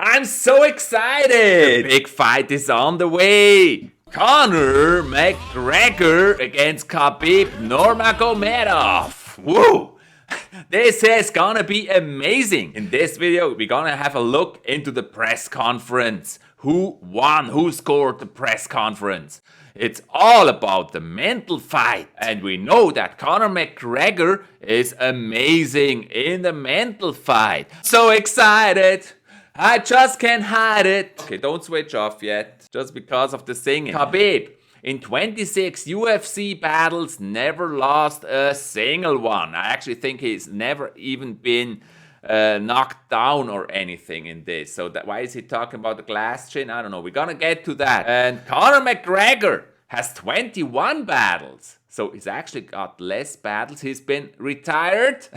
I'm so excited! The big fight is on the way! Conor McGregor against Khabib Nurmagomedov! Woo! This is gonna be amazing! In this video, we're gonna have a look into the press conference. Who won? Who scored the press conference? It's all about the mental fight. And we know that Conor McGregor is amazing in the mental fight. So excited! I just can't hide it. Okay, don't switch off yet, just because of the singing. Khabib, in 26 UFC battles, never lost a single one. I actually think he's never even been knocked down or anything in this. So why is he talking about the glass chin? I don't know. We're gonna get to that. And Conor McGregor has 21 battles. So he's actually got less battles. He's been retired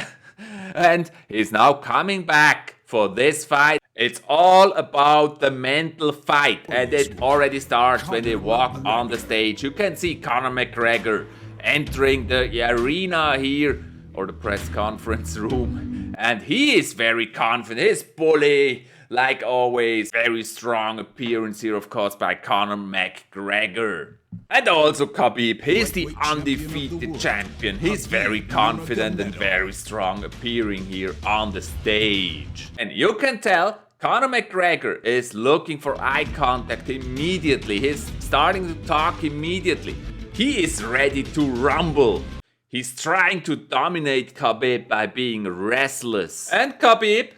and he's now coming back for this fight. It's all about the mental fight, and it already starts when they walk on the stage. You can see Conor McGregor entering the arena here, or the press conference room, and he is very confident. He's bully, like always. Very strong appearance here, of course, by Conor McGregor. And also Khabib, he's the undefeated champion. He's very confident and very strong appearing here on the stage. And you can tell Conor McGregor is looking for eye contact immediately. He's starting to talk immediately. He is ready to rumble. He's trying to dominate Khabib by being restless. And Khabib,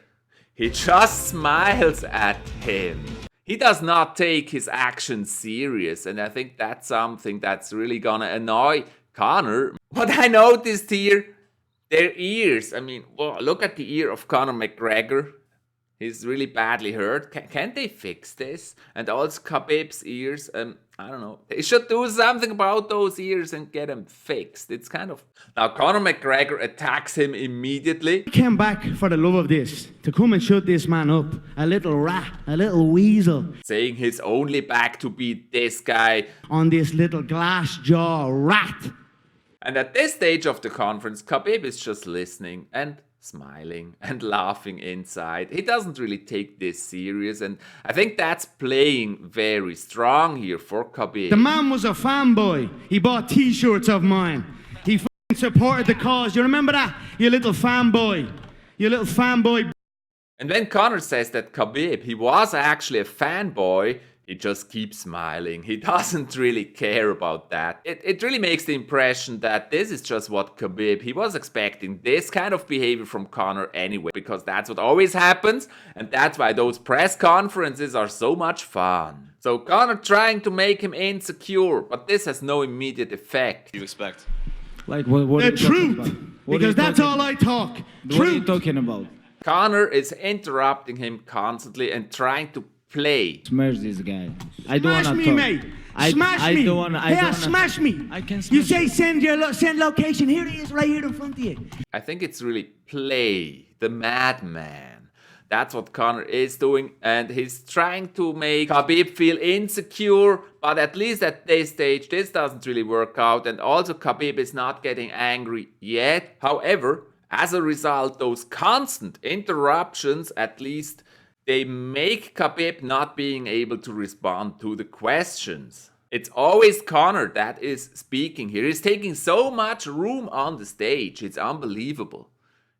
he just smiles at him. He does not take his actions serious, and I think that's something that's really gonna annoy Conor. What I noticed here, their ears. I mean, well, look at the ear of Conor McGregor. He's really badly hurt. Can't they fix this? And also Khabib's ears, I don't know. They should do something about those ears and get them fixed. It's kind of... Now Conor McGregor attacks him immediately. He came back for the love of this, to come and shut this man up. A little rat, a little weasel. Saying he's only back to beat this guy. On this little glass jaw rat. And at this stage of the conference, Khabib is just listening and smiling and laughing inside. He doesn't really take this serious, and I think that's playing very strong here for Khabib. The man was a fanboy. He bought t-shirts of mine. He supported the cause. You remember that? You little fanboy. You little fanboy. And when Conor says that Khabib, he was actually a fanboy, he just keeps smiling. He doesn't really care about that. It really makes the impression that this is just what Khabib, he was expecting this kind of behavior from Conor anyway, because that's what always happens, and that's why those press conferences are so much fun. So Conor trying to make him insecure, but this has no immediate effect. What do you expect? Like what the truth, because that's all I talk. What are you talking about? Conor is interrupting him constantly and trying to play. Smash this guy. I don't Smash wanna me, talk. mate. Smash me. I Smash me. I can smash you say send location. Here he is, right here in front of you. I think it's really play, the madman. That's what Conor is doing, and he's trying to make Khabib feel insecure, but at least at this stage, this doesn't really work out, and also Khabib is not getting angry yet. However, as a result, those constant interruptions, at least, they make Khabib not being able to respond to the questions. It's always Conor that is speaking here. He's taking so much room on the stage. It's unbelievable.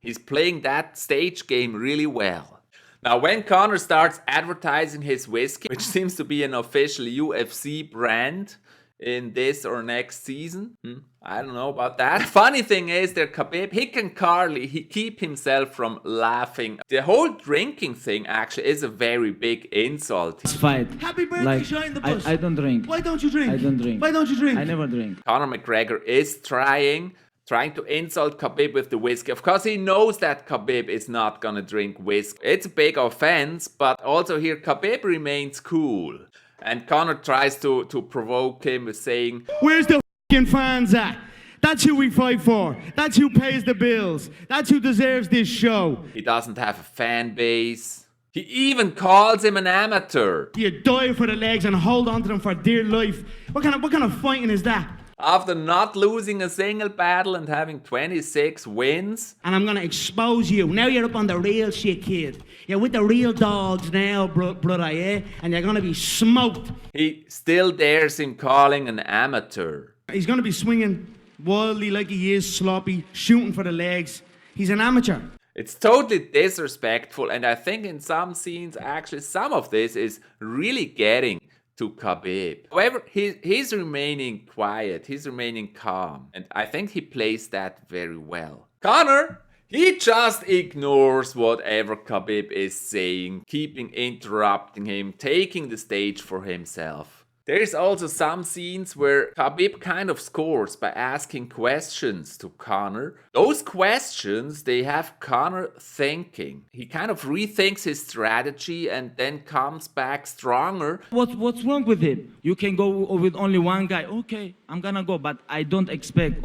He's playing that stage game really well. Now, when Conor starts advertising his whiskey, which seems to be an official UFC brand in this or next season, I don't know about that. Funny thing is that Khabib, he can hardly keep himself from laughing. The whole drinking thing actually is a very big insult. It's fight. Happy birthday, Like, Shine the Bus. I don't drink. Why don't you drink? I don't drink. Why don't you drink? I never drink. Conor McGregor is trying to insult Khabib with the whiskey. Of course, he knows that Khabib is not gonna drink whiskey. It's a big offense, but also here Khabib remains cool. And Conor tries to provoke him with saying, Where's the f***ing fans at? That's who we fight for. That's who pays the bills. That's who deserves this show. he doesn't have a fan base. He even calls him an amateur. You die for the legs and hold on to them for dear life. What kind of fighting is that? After not losing a single battle and having 26 wins. And I'm gonna expose you. Now you're up on the real shit, kid. You're with the real dogs now, brother, yeah? And you're gonna be smoked. He still dares him calling an amateur. He's gonna be swinging wildly like he is, sloppy, shooting for the legs. He's an amateur. It's totally disrespectful, and I think in some scenes, actually, some of this is really getting to Khabib. However, he's remaining quiet, he's remaining calm, and I think he plays that very well. Conor, he just ignores whatever Khabib is saying, keeping interrupting him, taking the stage for himself. There is also some scenes where Khabib kind of scores by asking questions to Conor. Those questions, they have Conor thinking. He kind of rethinks his strategy and then comes back stronger. What's wrong with him? You can go with only one guy. Okay, I'm gonna go, but I don't expect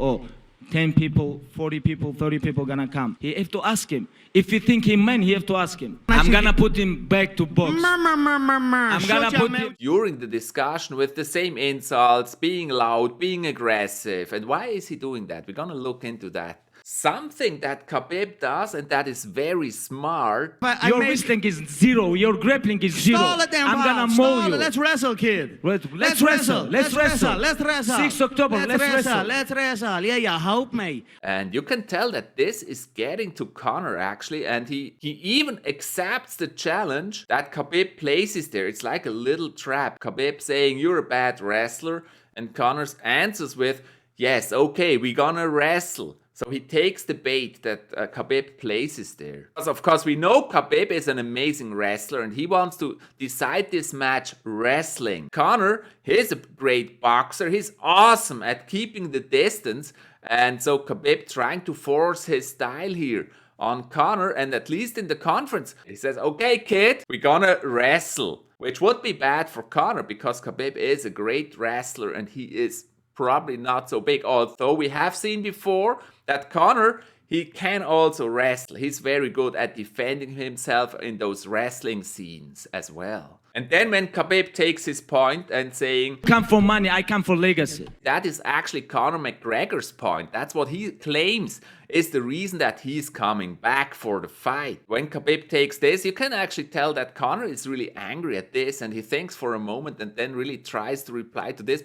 10 people, 40 people, 30 people gonna come. You have to ask him. If you think he man, you have to ask him. I'm gonna put him back to box. I'm gonna put him... During the discussion with the same insults, being loud, being aggressive. And why is he doing that? We're gonna look into that. Something that Khabib does, and that is very smart. Your wrestling is zero. Your grappling is zero. Stall it then, I'm gonna mow you. Let's wrestle, kid. Let's wrestle. Let's wrestle. 6 October, let's wrestle. Let's wrestle. Yeah, you hope, mate. And you can tell that this is getting to Conor, actually. And he even accepts the challenge that Khabib places there. It's like a little trap. Khabib saying, you're a bad wrestler. And Conor answers with, yes, okay, we're gonna wrestle. So he takes the bait that Khabib places there. Because of course we know Khabib is an amazing wrestler and he wants to decide this match wrestling. Conor, he's a great boxer. He's awesome at keeping the distance. And so Khabib trying to force his style here on Conor, and at least in the conference, he says, okay kid, we're gonna wrestle. Which would be bad for Conor because Khabib is a great wrestler and he is probably not so big, although we have seen before that Conor, he can also wrestle. He's very good at defending himself in those wrestling scenes as well. And then when Khabib takes his point and saying, come for money, I come for legacy. That is actually Conor McGregor's point. That's what he claims is the reason that he's coming back for the fight. When Khabib takes this, you can actually tell that Conor is really angry at this and he thinks for a moment and then really tries to reply to this.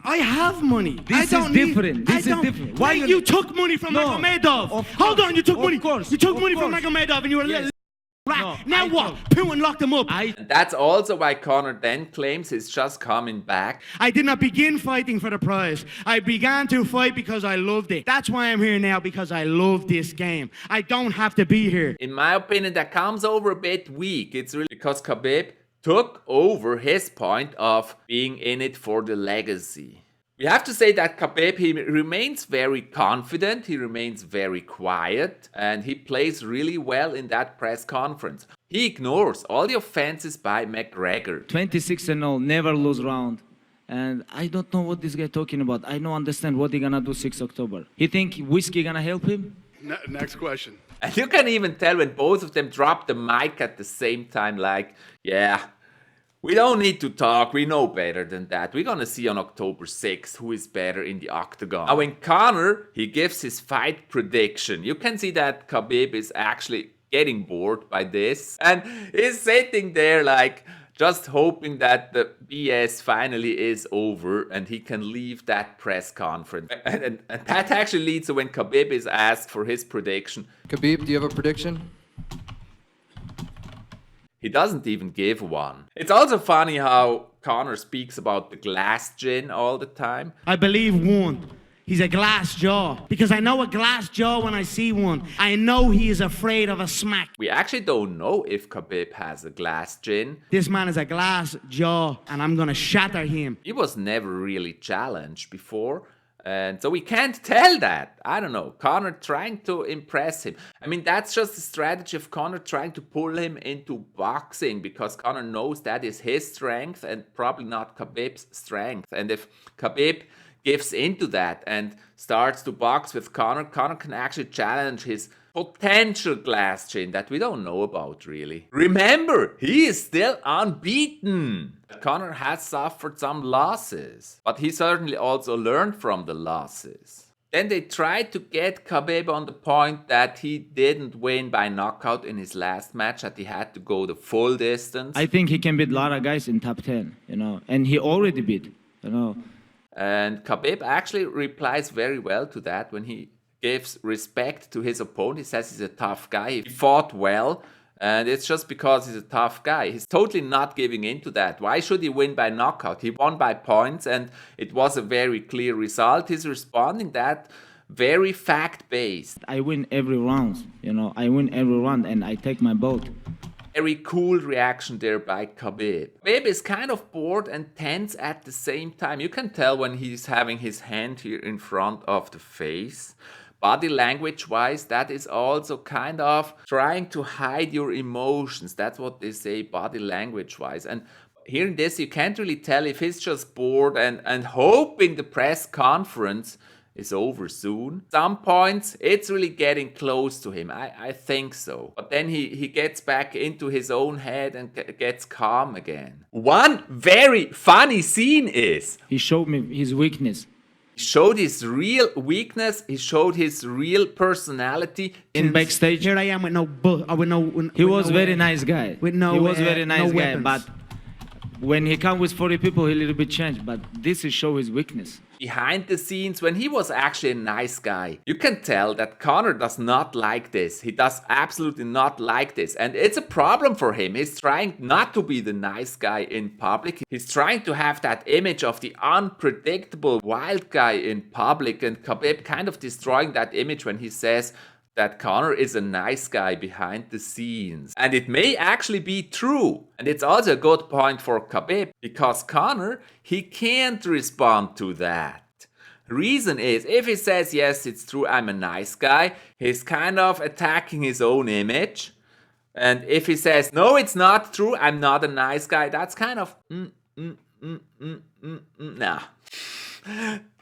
I have money. This is different. This is different. Why you took money from Nurmagomedov? Hold on, you took money. You took money from Nurmagomedov and you were a little rat. Now what? Putin locked him up. And that's also why Conor then claims he's just coming back. I did not begin fighting for the prize. I began to fight because I loved it. That's why I'm here now, because I love this game. I don't have to be here. In my opinion, that comes over a bit weak. It's really because Khabib took over his point of being in it for the legacy. We have to say that Khabib, he remains very confident, he remains very quiet, and he plays really well in that press conference. He ignores all the offenses by McGregor. 26-0, never lose round. And I don't know what this guy talking about. I don't understand what he gonna do 6 October. He think whiskey gonna help him? Next question. And you can even tell when both of them drop the mic at the same time, like, yeah, we don't need to talk, we know better than that. We're gonna see on October 6th who is better in the octagon. Now when Conor, he gives his fight prediction, you can see that Khabib is actually getting bored by this. And he's sitting there like, just hoping that the BS finally is over and he can leave that press conference. And that actually leads to when Khabib is asked for his prediction. Khabib, do you have a prediction? He doesn't even give one. It's also funny how Conor speaks about the glass gin all the time. I believe one. He's a glass jaw. Because I know a glass jaw when I see one. I know he is afraid of a smack. We actually don't know if Khabib has a glass gin. This man is a glass jaw, and I'm gonna shatter him. He was never really challenged before. And so we can't tell that. I don't know. Conor trying to impress him. I mean, that's just the strategy of Conor trying to pull him into boxing because Conor knows that is his strength and probably not Khabib's strength. And if Khabib gives into that and starts to box with Conor, Conor can actually challenge his potential glass chin that we don't know about really. Remember, he is still unbeaten. Conor has suffered some losses, but he certainly also learned from the losses. Then they tried to get Khabib on the point that he didn't win by knockout in his last match, that he had to go the full distance. I think he can beat a lot of guys in top 10, you know, and he already beat, you know. And Khabib actually replies very well to that when he gives respect to his opponent. He says he's a tough guy, he fought well, and it's just because he's a tough guy. He's totally not giving in to that. Why should he win by knockout? He won by points, and it was a very clear result. He's responding that very fact-based. I win every round, you know. I win every round, and I take my belt. Very cool reaction there by Khabib. Khabib is kind of bored and tense at the same time. You can tell when he's having his hand here in front of the face. Body language-wise, that is also kind of trying to hide your emotions. That's what they say body language-wise. And here in this, you can't really tell if he's just bored and hoping the press conference is over soon. Some points, it's really getting close to him. I think so. But then he gets back into his own head and gets calm again. One very funny scene is... He showed me his weakness. He showed his real weakness. He showed his real personality. In backstage, Here I am with no he was very nice guy. With no, he was very nice no guy, weapons. but when he come with 40 people, he a little bit changed. But this is show his weakness. Behind the scenes, when he was actually a nice guy, you can tell that Conor does not like this. He does absolutely not like this. And it's a problem for him. He's trying not to be the nice guy in public. He's trying to have that image of the unpredictable wild guy in public. And Khabib kind of destroying that image when he says that Conor is a nice guy behind the scenes. And it may actually be true. And it's also a good point for Khabib, because Conor, he can't respond to that. Reason is, if he says, yes, it's true, I'm a nice guy, he's kind of attacking his own image. And if he says, no, it's not true, I'm not a nice guy, that's kind of, nah.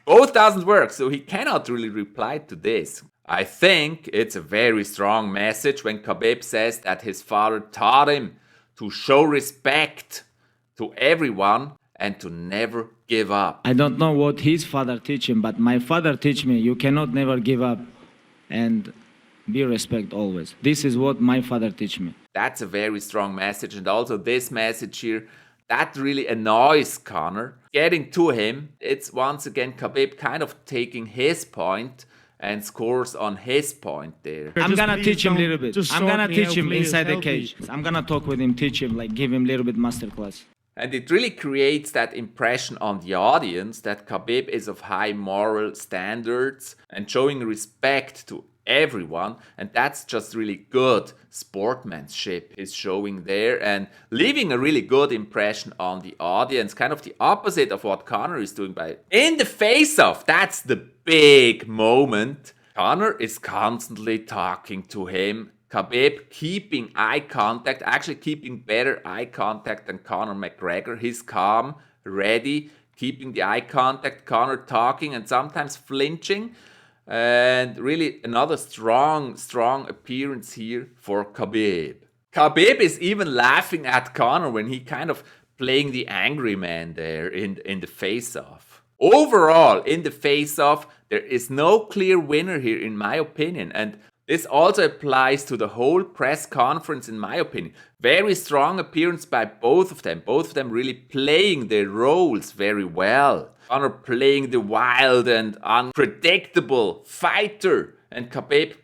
Both doesn't work, so he cannot really reply to this. I think it's a very strong message when Khabib says that his father taught him to show respect to everyone and to never give up. I don't know what his father teach him, but my father teach me, you cannot never give up and be respect always. This is what my father teach me. That's a very strong message, and also this message here, that really annoys Conor. Getting to him, it's once again Khabib kind of taking his point and scores on his point there. I'm gonna please teach him a don't- little bit. just I'm sort gonna me teach out, him please, inside the help me. cage. I'm gonna talk with him, teach him, like give him a little bit masterclass. And it really creates that impression on the audience that Khabib is of high moral standards and showing respect to everyone. And that's just really good sportsmanship he's showing there and leaving a really good impression on the audience. Kind of the opposite of what Conor is doing by in the face-off. That's the big moment. Conor is constantly talking to him. Khabib keeping eye contact, actually keeping better eye contact than Conor McGregor. He's calm, ready, keeping the eye contact. Conor talking and sometimes flinching. And really another strong appearance here for Khabib. Khabib is even laughing at Conor when he kind of playing the angry man there in the face-off. Overall, in the face-off, there is no clear winner here in my opinion. And this also applies to the whole press conference in my opinion. Very strong appearance by both of them. Both of them really playing their roles very well. Conor playing the wild and unpredictable fighter. And Khabib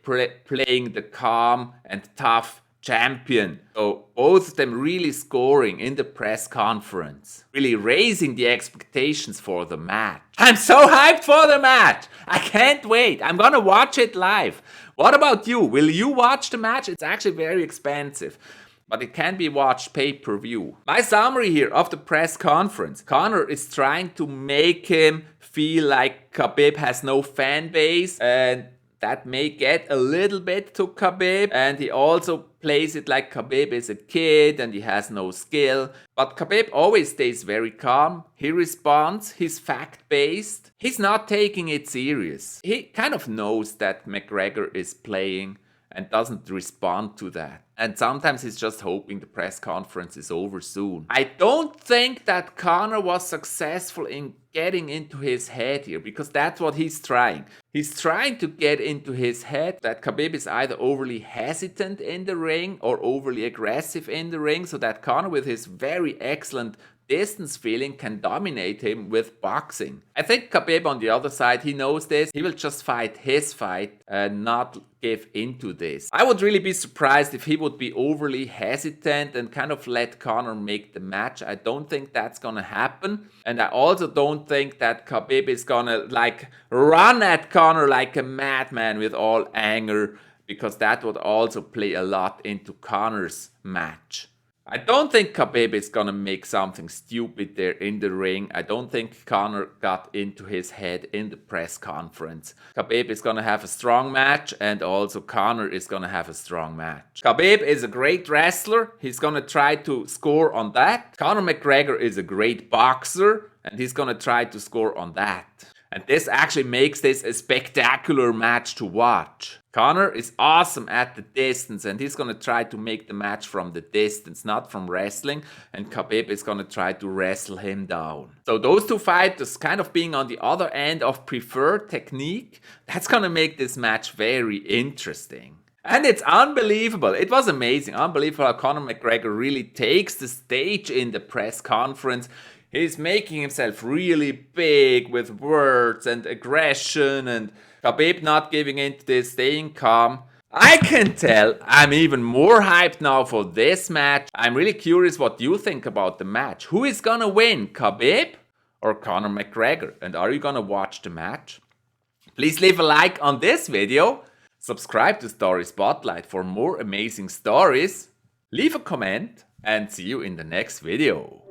playing the calm and tough champion. So both of them really scoring in the press conference. Really raising the expectations for the match. I'm so hyped for the match. I can't wait. I'm gonna watch it live. What about you? Will you watch the match? It's actually very expensive, but it can be watched pay-per-view. My summary here of the press conference. Conor is trying to make him feel like Khabib has no fan base, and that may get a little bit to Khabib. And he also plays it like Khabib is a kid and he has no skill. But Khabib always stays very calm. He responds, he's fact-based. He's not taking it serious. He kind of knows that McGregor is playing and doesn't respond to that. And sometimes he's just hoping the press conference is over soon. I don't think that Conor was successful in getting into his head here, because that's what he's trying. He's trying to get into his head that Khabib is either overly hesitant in the ring or overly aggressive in the ring, so that Conor, with his very excellent distance feeling, can dominate him with boxing. I think Khabib on the other side, he knows this. He will just fight his fight and not give into this. I would really be surprised if he would be overly hesitant and kind of let Conor make the match. I don't think that's gonna happen. And I also don't think that Khabib is gonna like run at Conor like a madman with all anger, because that would also play a lot into Conor's match. I don't think Khabib is gonna make something stupid there in the ring. I don't think Conor got into his head in the press conference. Khabib is gonna have a strong match, and also Conor is gonna have a strong match. Khabib is a great wrestler. He's gonna try to score on that. Conor McGregor is a great boxer, and he's gonna try to score on that. And this actually makes this a spectacular match to watch. Conor is awesome at the distance, and he's gonna try to make the match from the distance, not from wrestling, and Khabib is gonna try to wrestle him down. So those two fighters kind of being on the other end of preferred technique, that's gonna make this match very interesting. And it's unbelievable. It was amazing. Unbelievable how Conor McGregor really takes the stage in the press conference. He's making himself really big with words and aggression, and Khabib not giving in to this, staying calm. I can tell I'm even more hyped now for this match. I'm really curious what you think about the match. Who is gonna win, Khabib or Conor McGregor? And are you gonna watch the match? Please leave a like on this video. Subscribe to Story Spotlight for more amazing stories. Leave a comment and see you in the next video.